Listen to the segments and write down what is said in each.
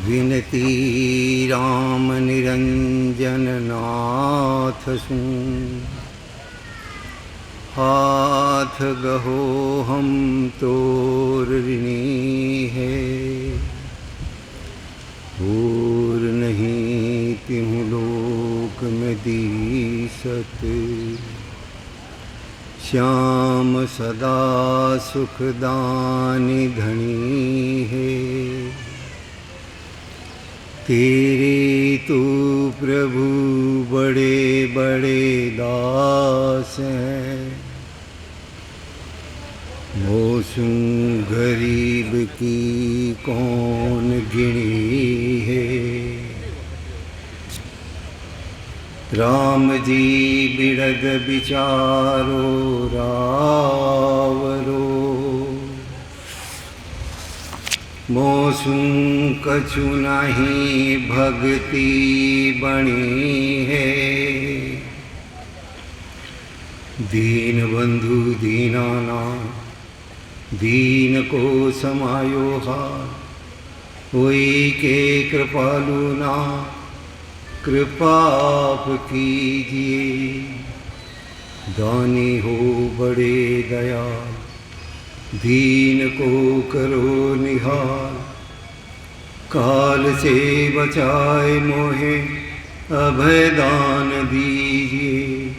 विनती राम निरंजन नाथ सुन, हाथ गहो हम तोर ऋणी है, और नहीं तिहु लोक में दीसत, श्याम सदा सुखदानी धनी है, तेरे तो प्रभु बड़े बड़े दास हैं, मोसू गरीब की कौन गिनी है। राम जी बिरद बिचारो रावरो, मोसू कछु नहीं भक्ति बणी है, दीन बंधु दीनानाथ दीन को समायो हार, होई के कृपालु ना कृपा आप कीजिए, दानी हो बड़े दयाल दीन को करो निहाल, काल से बचाए मोहे अभय दान दीजिए,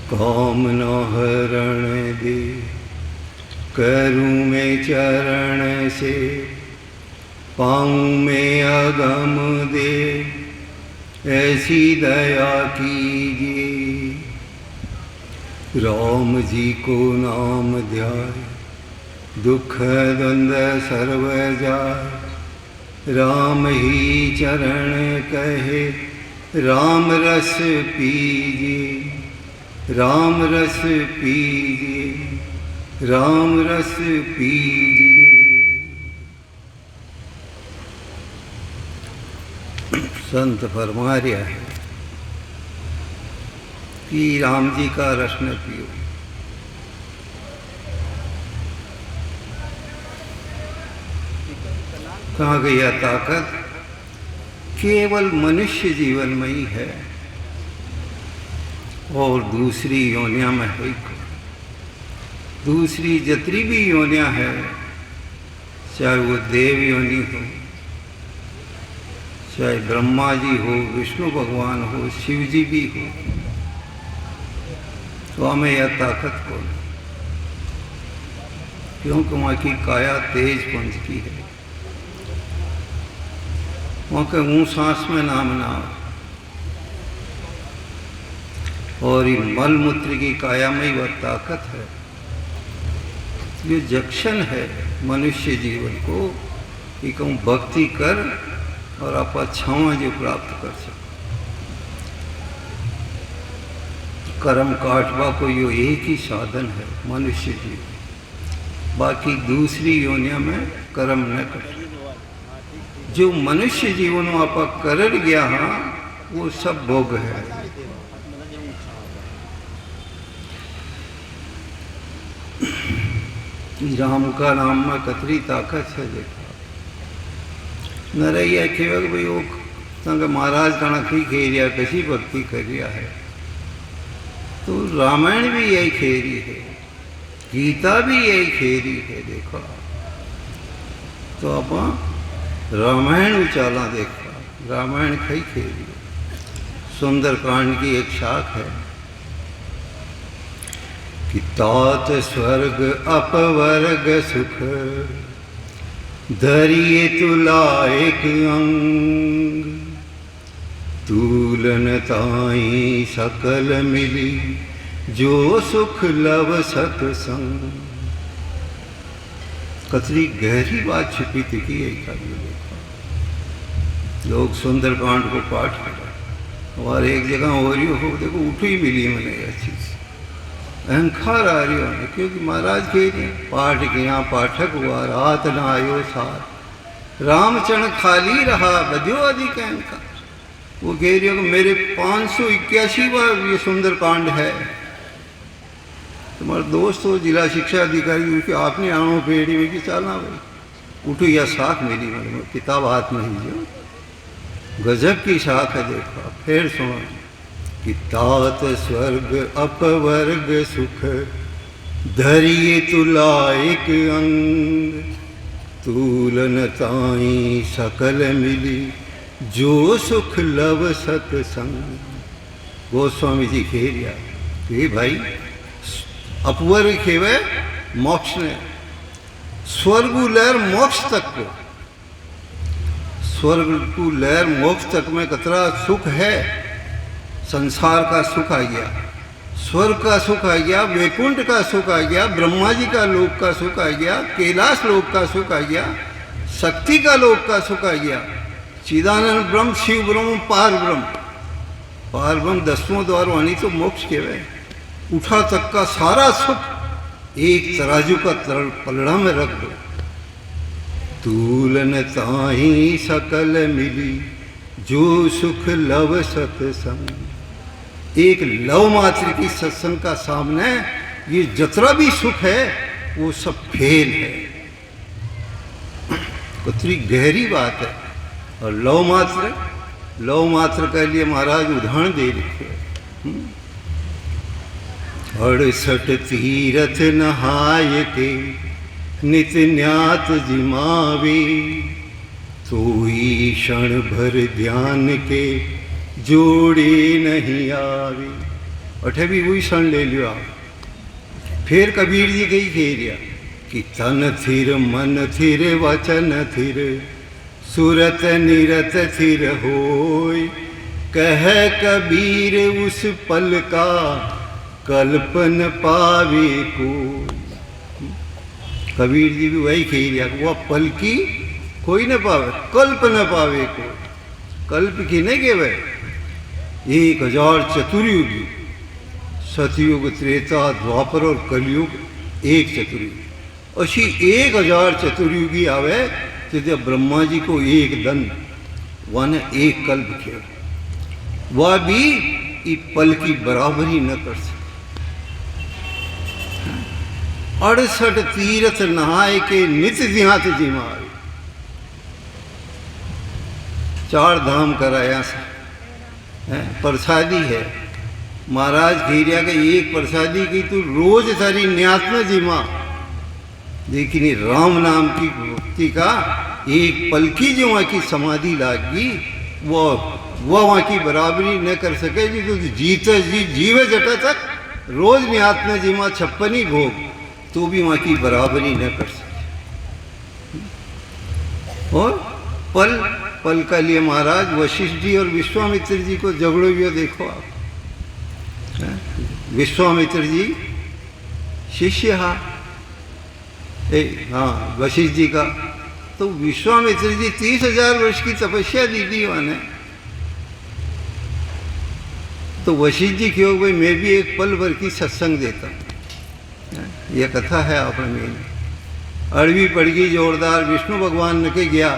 काम न हरण दे करूँ मैं चरण से, पाऊँ मैं अगम दे ऐसी दया कीजिए, राम जी को नाम ध्याय दुख द्वंद सर्व जाय, राम ही चरण कहे राम रस पीजिए, राम रस पीजिए, राम रस पीजिए। संत फरमा रहा है कि राम जी का रस न पियो, कहाँ गया ताकत, केवल मनुष्य जीवन में ही है, और दूसरी योनिया में है ही, दूसरी जितनी भी योनियां है, चाहे वो देव योनि हो, चाहे ब्रह्मा जी हो, विष्णु भगवान हो, शिव जी भी हो, तो हमें यह ताकत को, क्योंकि वहाँ की काया तेज पंच की है, वहाँ के मुँह सांस में नाम ना हो, और ये मल मूत्र की काया में ही वह ताकत है, ये जंक्शन है मनुष्य जीवन को कि कहूँ भक्ति कर और आप अच्छावां जो प्राप्त कर सको। कर्म काटवा को यो एक ही साधन है मनुष्य जीवन, बाकी दूसरी योनिया में कर्म न कर, जो मनुष्य जीवन में आप कर गया हाँ वो सब भोग है। राम का नाम में कतरी ताकत है, देखो न रही है केवल भाई वो संग महाराज कणखी खेरिया कसी भक्ति कर रहा है, तो रामायण भी यही खेरी है, गीता भी यही खेरी है, देखो तो आप रामायण उचाला देखा, रामायण कई खेरी है, सुंदरकांड की एक शाख है कि तात स्वर्ग अपवर्ग सुख, धरिए तुला एक अंग, तूलन ताई सकल मिली, जो सुख लव सतसंग। कतरी गहरी बात छिपी थी कि यही कार्य देखा, लोग सुंदरकांड को पाठ करा, और एक जगह हो रही हो देखो उठ ही मिली मैंने यह चीज़, अहंकार आ रही होने, क्योंकि महाराज कह रहे पाठ किया पाठक हुआ, रात न आयो सार, रामचरण खाली रहा बध्यो अधिक अहंकार। वो कह रही हो कि मेरे 581वां ये सुंदरकांड है, तुम्हारा दोस्त हो जिला शिक्षा अधिकारी, आपने आनो पेड़ी में कि चलना भाई उठो या शाख मिली, मतलब किताब हाथ में ही जो गजब की शाख है। देखो फिर सुनो कि तात स्वर्ग अपवर्ग सुख धरिए तुलाइक अंग, तूलन ताई सकल मिली जो सुख लव सतसंग। गोस्वामी जी खेरिया कि भाई अपवर्ग खेवे मोक्ष ने, स्वर्ग लहर मोक्ष तक को, स्वर्ग को लहर मोक्ष तक में कतरा सुख है। संसार का सुख आ गया, स्वर्ग का सुख आ गया, वैकुंठ का सुख आ गया, ब्रह्मा जी का लोक का सुख आ गया, कैलाश लोक का सुख आ गया, शक्ति का लोक का सुख आ गया, चिदानंद ब्रह्म, शिव ब्रह्म, पार ब्रह्म। पार ब्रह्म 10वां द्वार वाणी तो मोक्ष केवे, उठा तक का सारा सुख एक तराजू का पलड़ा में रख दो। तूलन ताही सकल मिली जो सुख लव सतसंग। एक लव मात्र की सत्संग का सामने ये जितना भी सुख है वो सब फेल है। कितनी गहरी बात है। और लव मात्र के लिए महाराज उदाहरण दे रखे। 68 तीरथ नहाय के नित न्यात जिमावे, सोई क्षण भर ध्यान के जोड़े नहीं आवे। अठे भी वही क्षण ले लियो आप। फिर कबीर जी कही खेरिया कि तन थिर मन थिर वचन थिर, सुरत निरत थिर होय, कह कबीर उस पल का कल्पन पावे को। कबीर जी भी वही खेरिया, वह पल की कोई न पावे, कल्प न पावे को। कल्प की नहीं केवे 1000 चतुर्युगी, सतयुग, त्रेता, द्वापर और कलयुग एक चतुर्युग। अशी 1000 चतुर्युगी आवे तो ब्रह्मा जी को एक दिन वन एक कल्प खेव, वह भी इस पल की बराबरी न कर सके। 68 तीर्थ नहाय के नित ध्यात जिमावे। 4 धाम कराया से प्रसादी है। महाराज खीरिया के एक प्रसादी की तू रोज सारी न्यात में जिमा, लेकिन राम नाम की भक्ति का एक पल की जो वहाँ की समाधि लागी वो वहाँ की बराबरी न कर सके। जी तो जीते जी जीवे जटा तक रोज न्यात में जिमा 56 भोग, तो भी वहाँ की बराबरी न कर सके। और पल पल का लिए महाराज वशिष्ठ जी और विश्वामित्र जी को झगड़ो हुआ देखो आप। विश्वामित्र जी शिष्य हाँ वशिष्ठ जी का, तो विश्वामित्र जी 30,000 वर्ष की तपस्या दी थी उन्होंने। तो वशिष्ठ जी क्यों भाई मैं भी एक पल भर की सत्संग देता हूँ। यह कथा है आपने में। अड़वी पड़ गई जोरदार, विष्णु भगवान न के गया,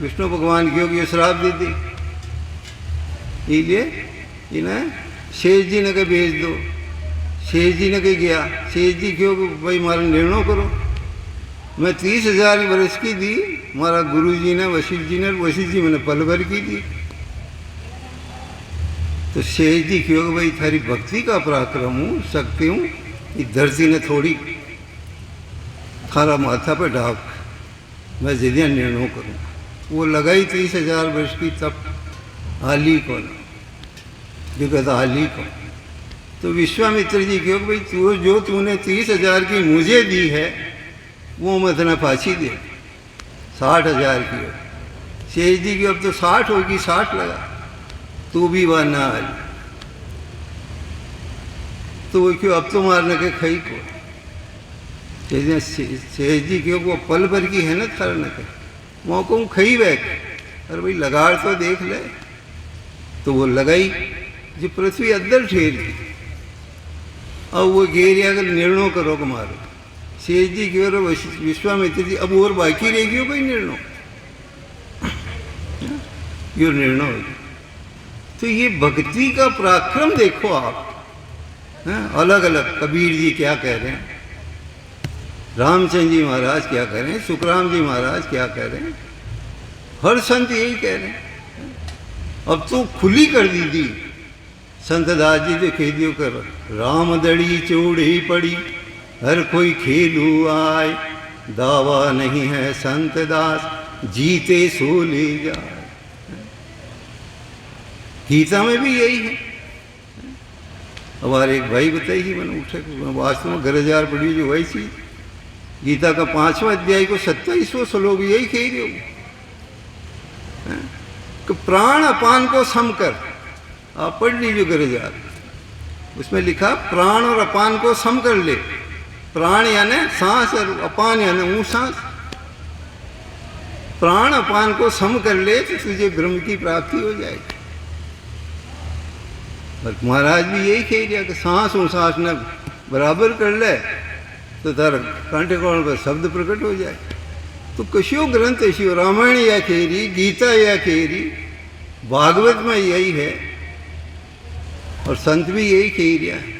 विष्णु भगवान क्यों की श्राप दी थी, इसलिए इन्हें शेष जी ने के भेज दो। शेष जी ने के गया, शेष जी क्यों भाई मारा निर्णय करो। मैं 30,000 वर्ष की दी, हमारा गुरु जी ने वशिष्ठ जी ने, वशिष्ठ जी मैंने पल भर की दी। तो शेष जी क्यों भाई थारी भक्ति का पराक्रम हूँ, शक्ति हूँ, कि धरती ने थोड़ी थारा माथा पे ढाक, मैं जिदिया निर्णय करूँ। वो लगाई 30,000 वर्ष की तप, हाली कौन विगत हाली कौन। तो विश्वामित्र जी क्यों भाई तू जो तूने 30,000 की मुझे दी है वो मैं तना पाछी दे 60,000 की हो। शेष जी की अब तो 60 होगी, 60 लगा, तू भी वह ना हाली। तो वो क्यों अब तो मारने के खई को। शेष जी क्यों वो पल भर की है ना थारने के, वहाँ को खई बैठ। अरे भाई लगाड़ तो देख ले। तो वो लगाई जो पृथ्वी अद्दर ठेर की। अब वो घेरिया अगर निर्णय करो को मारो। शेष जी क्यों रो विश्वामित्र जी अब और बाकी रहेगी हो भाई निर्णय, यो निर्णय हो। तो ये भक्ति का पराक्रम देखो आप। अलग अलग कबीर जी क्या कह रहे हैं। रामचंद्र जी महाराज क्या कह रहे हैं, सुखराम जी महाराज क्या कह रहे हैं, हर संत यही कह रहे हैं। अब तो खुली कर दी थी संत दास जी ने कह दियो कर, राम दड़ी चूड़ी पड़ी हर कोई खेलू आए, दावा नहीं है संत दास जीते सो ले जाए। गीता में भी यही है। हमारे एक भाई बताइए, मैंने उठे वास्तव में गरजार पड़ी जो वही चीज, गीता का 5वां अध्याय को 27वां श्लोक यही कह रहे हो कि प्राण अपान को सम कर। आप पढ़ लीजिए गरजार, उसमें लिखा प्राण और अपान को सम कर ले। प्राण यानी सांस और अपान यानी ऊँ सांस। प्राण अपान को सम कर ले तो तुझे ब्रह्म की प्राप्ति हो जाएगी। और महाराज भी यही कह दिया कि सांस ऊँ सांस ने बराबर कर ले तो तार कांटे कौन पर शब्द प्रकट हो जाए। तो कशियो ग्रंथ ऐसी, रामायण या कह गीता या कह भागवत में यही है और संत भी यही कह रहा है।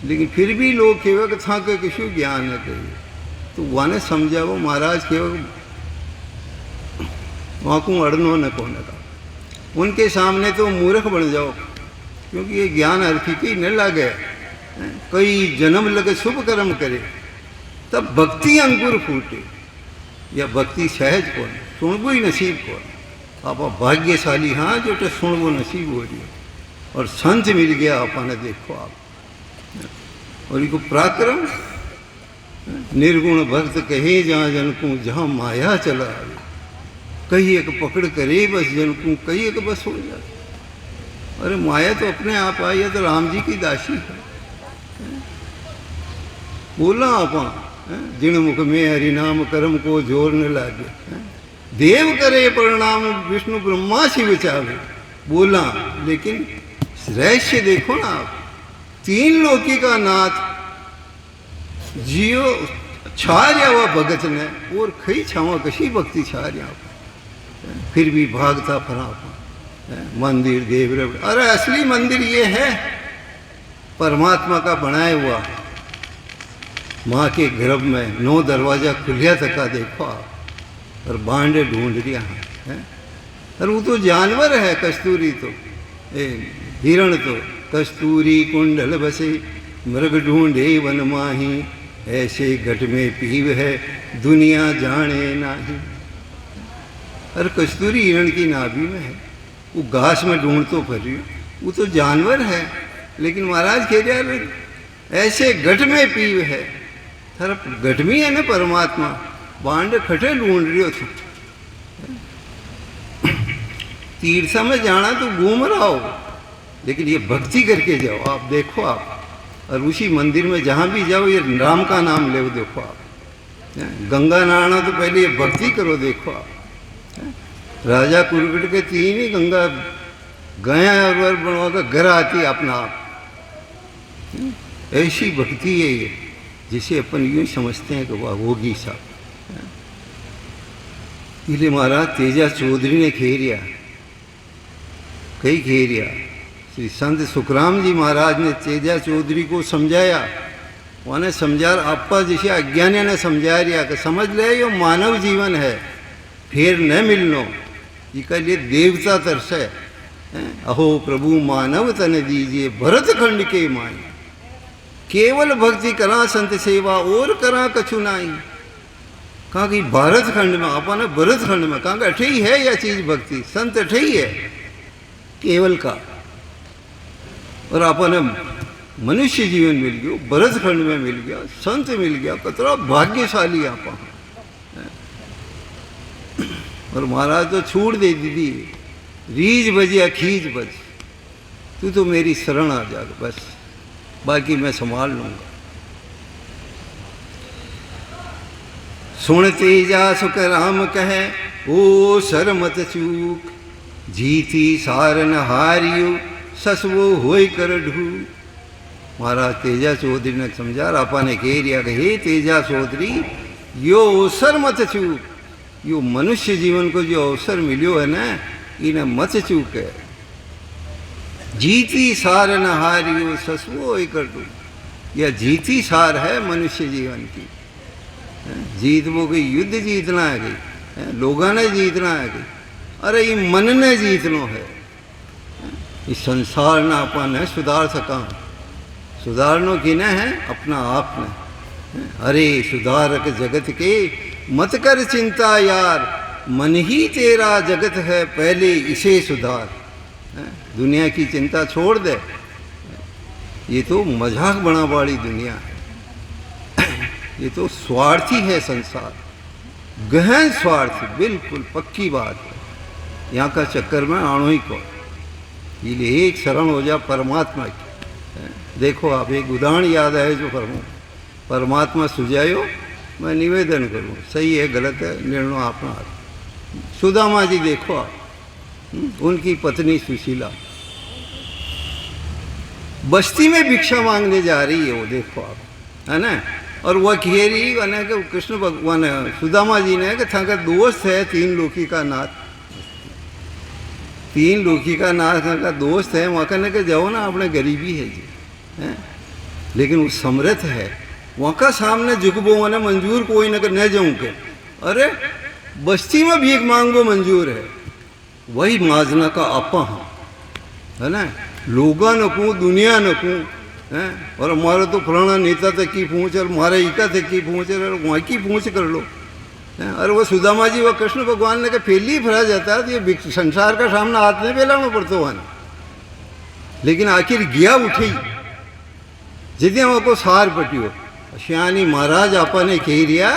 लेकिन फिर भी लोग कहवे कि था के कशु ज्ञान है कहिए, तो वाने समझावो। महाराज कहवे वहाँ को अड़नो न को का, उनके सामने तो मूर्ख बन जाओ, क्योंकि ये ज्ञान अर्थ की न लगे। कई जन्म लगे शुभ कर्म करे तब भक्ति अंकुर फूटे, या भक्ति सहज कौन सुनबो ही नसीब कौन। आप भाग्यशाली हाँ जो तो सुनबो नसीब हो रही है और संत मिल गया अपने। देखो आप, और इनको पराक्रम निर्गुण भक्त कहे जहाँ जनकू जहाँ माया चला आवे, कही एक पकड़ करे बस जनकू, कही एक बस हो जाए। अरे माया तो अपने आप आई है, तो राम जी की दासी है। बोला आप जिन मुख में हरि नाम कर्म को जोर न लागे, देव करे प्रणाम विष्णु ब्रह्मा शिव चावे। बोला, लेकिन रहस्य देखो ना आप, 3 लोकी का नाथ जियो छार्या हुआ भगत ने, और खई छावा कशी भक्ति छार्या, फिर भी भागता फरा मंदिर देव। अरे असली मंदिर ये है परमात्मा का बनाया हुआ। माँ के गर्भ में 9 दरवाजा खुलिया तका देखो आप, और बांडे ढूंढ रिया है। और वो तो जानवर है कस्तूरी, तो हिरण तो कस्तूरी कुंडल बसे मृग ढूंढे वन माही, ऐसे घट में पीव है दुनिया जाने नाही। अरे कस्तूरी हिरण की नाभि में है, वो घास में ढूंढ तो फिर रही, वो तो जानवर है। लेकिन महाराज कह रहे ऐसे घट में पीव है, घट में है ना परमात्मा, बांड खटे ढूंढ रही हो। तीर्थ में जाना तो घूम रहा हो, लेकिन ये भक्ति करके जाओ। आप देखो आप, और उसी मंदिर में जहाँ भी जाओ ये राम का नाम ले, देखो आप। गंगा नहाना तो पहले ये भक्ति करो, देखो आप। राजा कुरगट के 3 ही गंगा गया और बनवा कर घर आती अपना आप। ऐसी भक्ति है ये, जिसे अपन यूँ समझते हैं कि वह होगी साहब। इसलिए महाराज तेजा चौधरी ने खेरिया, कई खेरिया। श्री संत सुखराम जी महाराज ने तेजा चौधरी को समझाया। उन्हें समझा आपा जैसे अज्ञानी ने समझा रिया कि समझ ले यो मानव जीवन है, फिर न मिलनो। इसके लिए देवता तरसे, अहो प्रभु मानव तन दीजिए भरत खंड के माई। केवल भक्ति करा संत सेवा और करा कछु नाई। कहा कि भारत खंड में अपन भरत खंड में कहा अठे ही है यह चीज भक्ति, संत अठे ही है केवल का। और अपन मनुष्य जीवन मिल गयो, भरत खंड में मिल गया, संत मिल गया, कतरा भाग्यशाली आप। और महाराज तो छूट दे दीदी, रीज बज या खींच बज, तू तो मेरी शरण आ जा, बस बाकी मैं संभाल लूंगा। सुन तेजा सुख राम कहे ओ सर मत चूक, जीती सारन हारियो ससवो होय कर ढू। महाराज तेजा चौधरी ने समझा, आपा ने कह दिया कि हे तेजा चौधरी, यो अवसर मत चूक। यो मनुष्य जीवन को जो अवसर मिलो है ना, इन्हें मत चूक है। जीती सार न हारियो ससवो होय कर ढू। यह जीती सार है मनुष्य जीवन की, जीत वो कोई युद्ध जीतना है गई, लोगों ने जीतना है गई। अरे ये मन ने जीतनो है। इस संसार ना अपन है सुधार सका, सुधारनो किने है अपना आप ने। अरे सुधारक जगत के मत कर चिंता यार, मन ही तेरा जगत है पहले इसे सुधार। दुनिया की चिंता छोड़ दे, ये तो मजाक बना वाली दुनिया है, ये तो स्वार्थी है संसार, गहन स्वार्थी, बिल्कुल पक्की बात है। यहाँ का चक्कर में आणो ही को, ये एक शरण हो जा परमात्मा की। देखो आप एक उदाहरण याद आए जो करूँ, परमात्मा सुझायो, मैं निवेदन करूँ, सही है गलत है निर्णय अपना हाथ। सुदामा जी देखो आप, उनकी पत्नी सुशीला बस्ती में भिक्षा मांगने जा रही है, वो देखो आप, है ना। और वह कह रही है कि कृष्ण भगवान सुदामा जी ने कि था दोस्त है तीन लोकी का नाथ, तीन लोकी का नाथ का दोस्त है, वहाँ कहने के जाओ ना, अपने गरीबी है जी, है? लेकिन वो समर्थ है, वहाँ का सामने झुकबो मैंने मंजूर कोई न कर न जाऊँ के। अरे बस्ती में भीख मांगो मंजूर है, वही माजना का आपा है ना। लोगा न कहूँ, दुनिया न कहूँ, हैं, और हमारा तो पुराना नेता तक की पूछ, और हमारे इका तक की पूछ, और वहाँ की पूछ कर लो। अरे वो सुदामा जी व कृष्ण भगवान ने कहा फैली फरा जाता है, तो ये संसार का सामना हाथ में फैलाना पड़ता वहाँ, लेकिन आखिर गया उठी जितने वहाँ को सार पटियो। श्यानी महाराज आपा ने कह रिया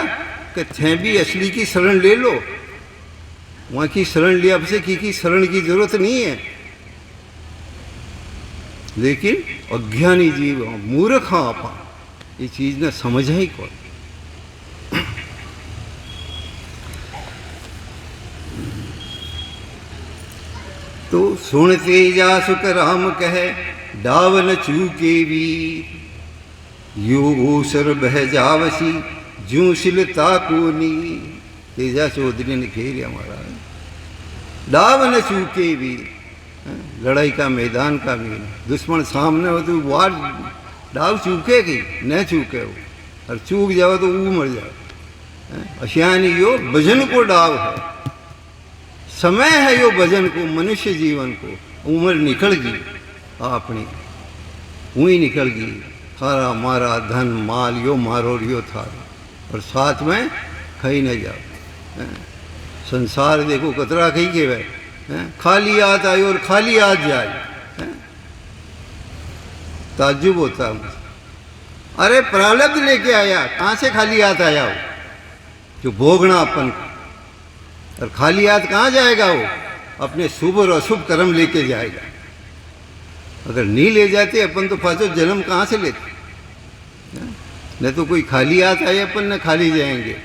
कि थे भी असली की शरण ले लो, वहाँ की शरण लिया आपसे की शरण की जरूरत नहीं है। लेकिन अज्ञानी जीव मूर्ख हाँ आपा ये चीज ने समझ ही कौन। तो सुनते जा सुख राम कहे डावन चूके वीर, यो सर बह जावसी जू शिलता को नी। तेजा चौधरी ने खेल महाराज डावन चूके वीर, लड़ाई का मैदान का भी दुश्मन सामने हो तो वार डाव चूकेगी न चूके हो, और चूक जाओ तो वो मर जाओ। अशियानी यो भजन को डाव है, समय है यो भजन को, मनुष्य जीवन को। उम्र निकल गई अपनी, वही निकल गई, थारा मारा धन माल यो मारो यो थारा, और साथ में खाई न जाओ। संसार देखो कतरा कही के वह खाली हाथ आयो और खाली हाथ जाए, ताज्जुब होता है। अरे प्रारब्ध लेके आया, कहाँ से खाली हाथ आया हो, जो भोगना अपन को। और खाली हाथ कहाँ जाएगा वो, अपने शुभ और अशुभ कर्म लेके जाएगा। अगर नहीं ले जाते अपन तो पाछो जन्म कहाँ से लेते, न तो कोई खाली हाथ आए अपन न खाली जाएंगे,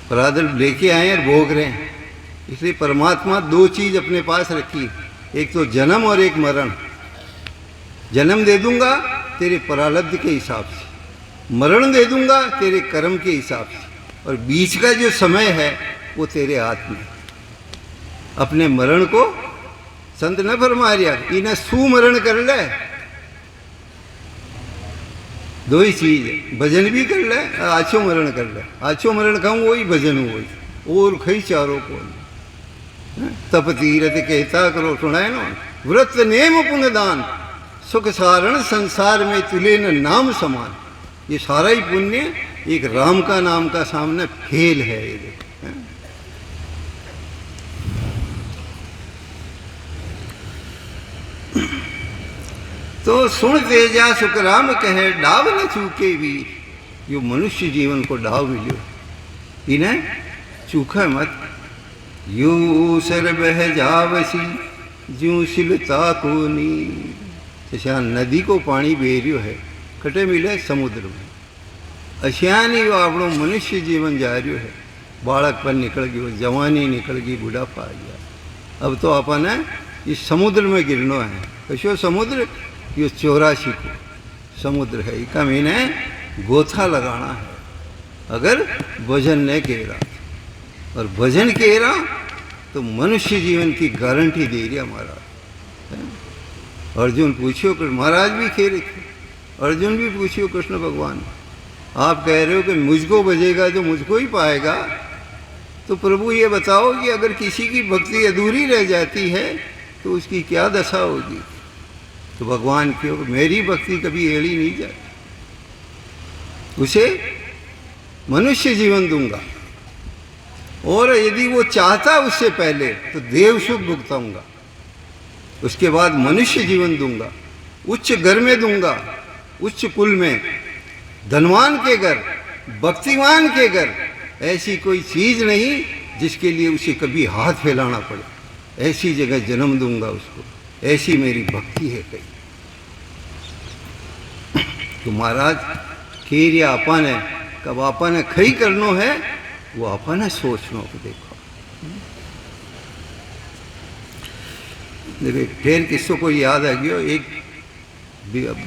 प्रारब्ध लेके आए और भोग रहे हैं। इसलिए परमात्मा दो चीज अपने पास रखी, एक तो जन्म और एक मरण। जन्म दे दूंगा तेरे प्रारब्ध के हिसाब से, मरण दे दूंगा तेरे कर्म के हिसाब से, और बीच का जो समय है वो तेरे हाथ में। अपने मरण को संत न फरमा रिया, इन्हें सुमरण कर ले, दो ही चीज है, भजन भी कर ले, आछो मरण कर ले। आछो मरण खाऊं वही भजन हो, वही और खई चारों को। तप तीरथ कहता करो सुनाए ना, व्रत नेम पुण्य दान, सुख सारण संसार में तुले न नाम समान। ये सारा ही पुण्य एक राम का नाम का सामने फेल है। ये देखो तो सुन तेजा सुख राम कहे डाव न चूके वीर, यो मनुष्य जीवन को डाव मिलियो, इन्हें चूका मत। यू सर बह जावसी जू शिलता को नी। जैसा नदी को पानी बह रियो है, कटे मिले समुद्र में, अशियानी वो आपणो मनुष्य जीवन जा रही है। बालकपन निकल गयो, जवानी निकल गई, बुढ़ापा आ गया। अब तो अपन इस समुद्र में गिरनो है। कशो समुद्र, ये 84 को समुद्र है, इका मैंने गोथा लगाना है। अगर भजन ने कह रहा, और भजन कह रहा तो मनुष्य जीवन की गारंटी दे रही महाराज। अर्जुन पूछियो, महाराज भी कह रहे थे, अर्जुन भी पूछियो कृष्ण भगवान, आप कह रहे हो कि मुझको बजेगा तो मुझको ही पाएगा, तो प्रभु ये बताओ कि अगर किसी की भक्ति अधूरी रह जाती है तो उसकी क्या दशा होगी। तो भगवान की ओर मेरी भक्ति कभी एड़ी नहीं जाती, उसे मनुष्य जीवन दूंगा, और यदि वो चाहता उससे पहले तो देव सुख भुगताऊंगा, उसके बाद मनुष्य जीवन दूंगा, उच्च घर में दूंगा, उच्च कुल में, धनवान के घर, भक्तिमान के घर। ऐसी कोई चीज नहीं जिसके लिए उसे कभी हाथ फैलाना पड़े, ऐसी जगह जन्म दूंगा उसको, ऐसी मेरी भक्ति है कहीं। तो महाराज केरिया आपा ने कब आपा ने खई करनो है वो आपा ने सोचनो को देखो। देखो फिर किसको को याद आ गया, एक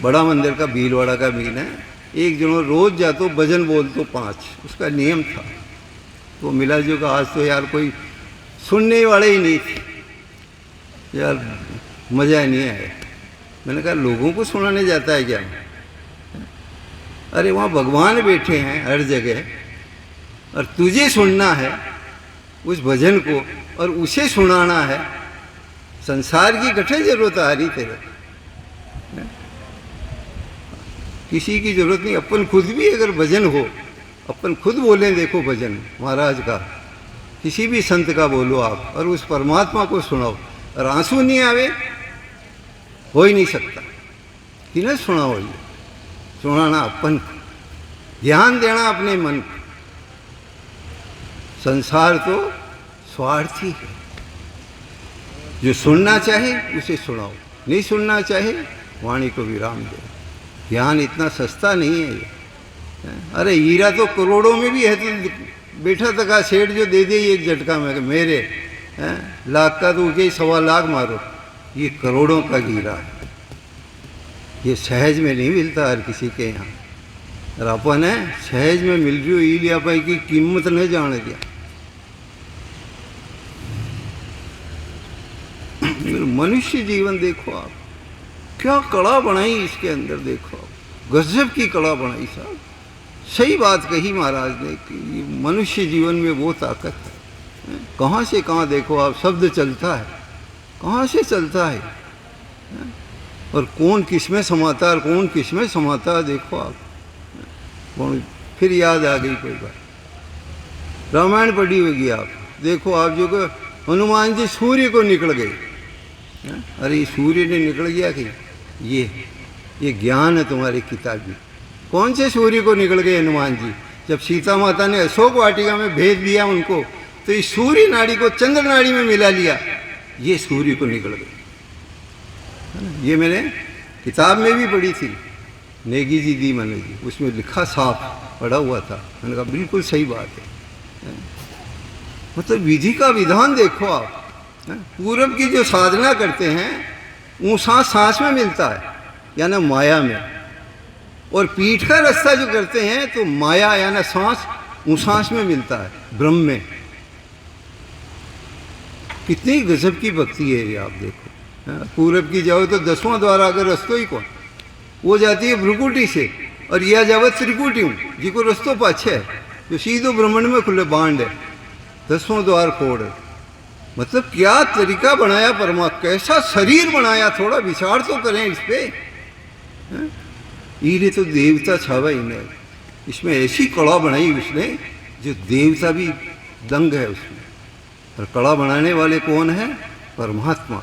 बड़ा मंदिर का भीलवाड़ा का बीन है, एक जनो रोज जातो भजन बोलतो 5, उसका नियम था। तो मिला जो का आज तो यार कोई सुनने वाले ही नहीं थे, यार मज़ा नहीं आया। मैंने कहा लोगों को सुनाने जाता है क्या? अरे वहाँ भगवान बैठे हैं हर जगह, और तुझे सुनना है उस भजन को और उसे सुनाना है। संसार की कठिन जरूरत आ रही तेरे, किसी की जरूरत नहीं। अपन खुद भी अगर भजन हो, अपन खुद बोलें, देखो भजन महाराज का, किसी भी संत का बोलो आप, और उस परमात्मा को सुनाओ, और आंसू नहीं आवे, हो ही नहीं सकता कि न सुनाओ। ये सुनाना अपन को, ध्यान देना अपने मन को। संसार तो स्वार्थी है, जो सुनना चाहे उसे सुनाओ, नहीं सुनना चाहे वाणी को विराम दो। ज्ञान इतना सस्ता नहीं है ये। अरे हीरा तो करोड़ों में भी है, तो बैठा तक सेठ जो दे दे एक झटका में मेरे लाख का तो उके 1.25 लाख मारो, ये करोड़ों का हीरा है। ये सहज में नहीं मिलता हर किसी के यहाँ, और अपन है सहज में मिल रही हो, ई लिया पाई की कीमत नहीं जाने दिया। मनुष्य जीवन देखो आप, क्या कला बनाई इसके अंदर, देखो आप, गजब की कला बनाई साहब। सही बात कही महाराज ने कि मनुष्य जीवन में वो ताकत है। कहाँ से कहाँ देखो आप, शब्द चलता है, कहाँ से चलता है, और कौन किस में समाता है और कौन किस में समाता है, देखो आप। फिर याद आ गई कोई बात, रामायण पढ़ी होगी आप, देखो आप जो कि हनुमान जी सूर्य को निकल गए। अरे सूर्य ने निकल गया कि ये ज्ञान है तुम्हारी किताबी। कौन से सूर्य को निकल गए हनुमान जी? जब सीता माता ने अशोक वाटिका में भेज दिया उनको, तो इस सूर्य नाड़ी को चंद्र नाड़ी में मिला लिया, ये सूर्य को निकल गए। ये मैंने किताब में भी पढ़ी थी, नेगी जी दी मैंने जी, उसमें लिखा साफ पढ़ा हुआ था। मैंने कहा बिल्कुल सही बात है। मतलब विधि का विधान देखो आप। पूरब की जो साधना करते हैं वो सांस सांस में मिलता है, यानी माया में, और पीठ का रास्ता जो करते हैं तो माया यानी सांस, वो सांस में मिलता है, ब्रह्म में। कितनी गजब की भक्ति है ये आप देखो। पूरब की जाओ तो 10वां द्वार अगर रस्तो ही कौन, वो जाती है भ्रुकुटी से, और यह जावे त्रिकुटी हूँ जिको रस्तो पाछे है, जो सीधो ब्रह्मांड में खुले बांड है, 10वां द्वार खोड़ है। मतलब क्या तरीका बनाया परमात्मा, कैसा शरीर बनाया, थोड़ा विचार तो करें इस पे। ये तो देवता छावा इन्हें, इसमें ऐसी कला बनाई उसने जो देवता भी दंग है उसमें। और कला बनाने वाले कौन है? परमात्मा।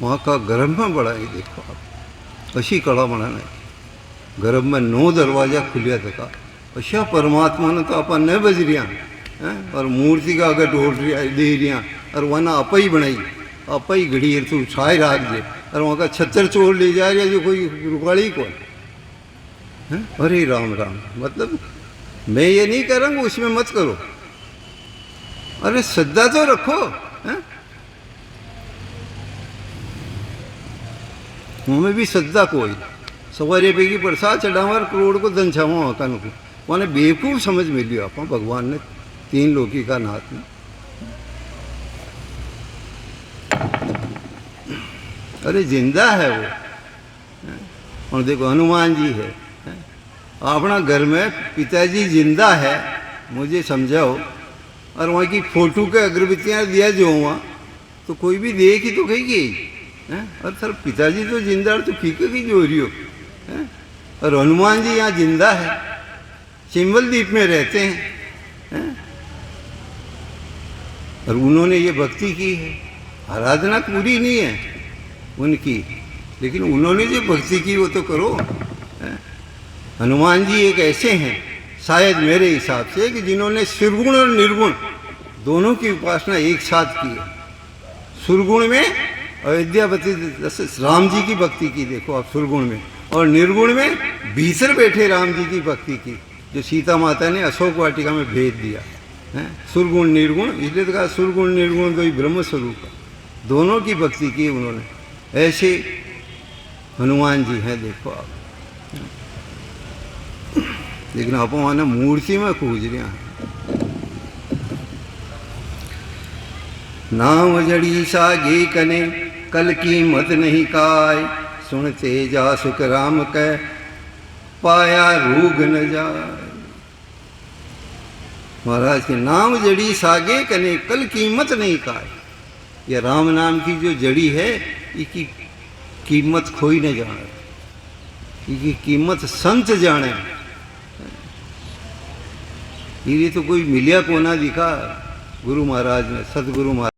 वहाँ का गर्भ में बढ़ाई देखो आप, अशी कला बनाना है। गर्भ में 9 दरवाजा खुलिया था, अशा परमात्मा ने तो अपन न बज रिया, और मूर्ति का अगर ढोल रिया दे रिया, और वरना आप ही बनाई, आप ही घड़ी तू छाए राख दे, और वहाँ का छत्तर चोर ले जा रहा जो कोई रुकाड़ी कौन है? अरे राम राम। मतलब मैं ये नहीं कर रहा हूँ उसमें मत करो, अरे श्रद्धा तो रखो। हमें भी श्रद्धा कोई सवारे पे की प्रसाद चढ़ावर करोड़ को धन छावा होता नको, उन्हें बेवकूफ़ समझ मिलियो आप भगवान ने 3 लोकी का नाथ में। अरे जिंदा है वो। और देखो हनुमान जी है, अपना घर में पिताजी जिंदा है, मुझे समझाओ, और वहाँ की फोटो के अगरबत्तियाँ दिया जो वहाँ, तो कोई भी देगी तो कहेगी हैं, और सर पिताजी तो जिंदा तो फीके की जो रही हो हैं? और हनुमान जी यहाँ जिंदा है, चिंबल द्वीप में रहते हैं, और उन्होंने ये भक्ति की है। आराधना पूरी नहीं है उनकी, लेकिन उन्होंने जो भक्ति की वो तो करो। हनुमान जी एक ऐसे हैं शायद मेरे हिसाब से कि जिन्होंने सुरगुण और निर्गुण दोनों की उपासना एक साथ की है। सुरगुण में अयोध्यापति राम जी की भक्ति की, देखो आप सुरगुण में, और निर्गुण में भीतर बैठे राम जी की भक्ति की, जो सीता माता ने अशोक वाटिका में भेज दिया है। सुरगुण निर्गुण, इसलिए तो कहा सुरगुण निर्गुण तो ही ब्रह्म स्वरूप, दोनों की भक्ति की उन्होंने। ऐसे हनुमान जी हैं, देखो आप। लेकिन आप वहाँ मूर्ति में खोज रहे हैं। नाम जड़ी सागे कने कल कीमत नहीं काय, सुनते जा सुख राम कह पाया रोग न जाए। महाराज के नाम जड़ी सागे कने कल कीमत नहीं काय, ये राम नाम की जो जड़ी है इसकी कीमत खोई न जाने, इसकी कीमत संत जाने। ये तो कोई मिलिया को ना दिखा गुरु महाराज ने, सतगुरु महाराज।